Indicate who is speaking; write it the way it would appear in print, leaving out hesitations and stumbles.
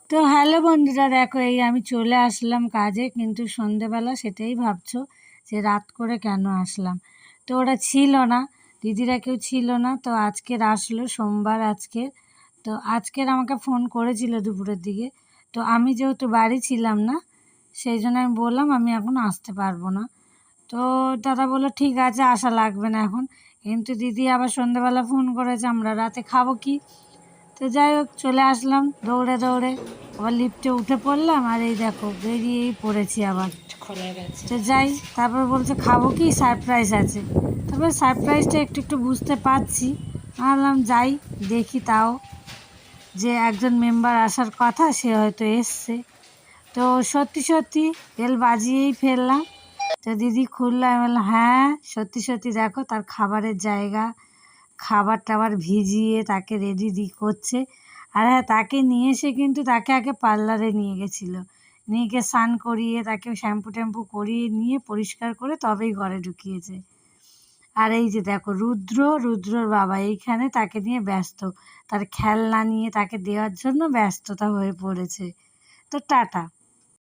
Speaker 1: তো হ্যালো বন্ধুরা, দেখো এই আমি চলে আসলাম কাজে, কিন্তু সন্ধেবেলা সেটাই ভাবছো যে রাত করে কেন আসলাম। তো ওরা ছিল না, দিদিরা কেউ ছিল না, তো আজকের আসলো সোমবার আজকে। তো আজকের আমাকে ফোন করেছিল দুপুরের দিকে, তো আমি যেহেতু বাড়ি ছিলাম না সেই জন্য আমি বললাম আমি এখন আসতে পারবো না। তো দাদা বললো ঠিক আছে, আসা লাগবে না এখন। কিন্তু দিদি আবার সন্ধেবেলা ফোন করেছে আমরা রাতে খাবো কি। তো যাই হোক চলে আসলাম দৌড়ে দৌড়ে, আবার লিফটে উঠে পড়লাম, আর এই দেখো বেরিয়েই পড়েছি আবার। তো যাই, তারপর বলছে খাবো কি, সারপ্রাইজ আছে। তারপর সারপ্রাইজটা একটু একটু বুঝতে পারছি। ভাবলাম যাই দেখি, তাও যে একজন মেম্বার আসার কথা সে হয়তো এসছে। তো সত্যি সত্যি বেল বাজিয়েই ফেললাম। তো দিদি খুললো, আমি বললাম হ্যাঁ সত্যি সত্যি, দেখো তার খাবারের জায়গা, খাবার টাবার ভিজিয়ে তাকে রেডি করছে। আর হ্যাঁ, তাকে নিয়ে এসে কিন্তু তাকে আগে পার্লারে নিয়ে গেছিলো, নিয়ে গিয়ে স্নান করিয়ে তাকে শ্যাম্পু ট্যাম্পু করিয়ে নিয়ে পরিষ্কার করে তবেই ঘরে ঢুকিয়েছে। আর এই যে দেখো রুদ্রর বাবা এইখানে তাকে নিয়ে ব্যস্ত, তার খেলনা নিয়ে তাকে দেওয়ার জন্য ব্যস্ততা হয়ে পড়েছে। তো টাটা।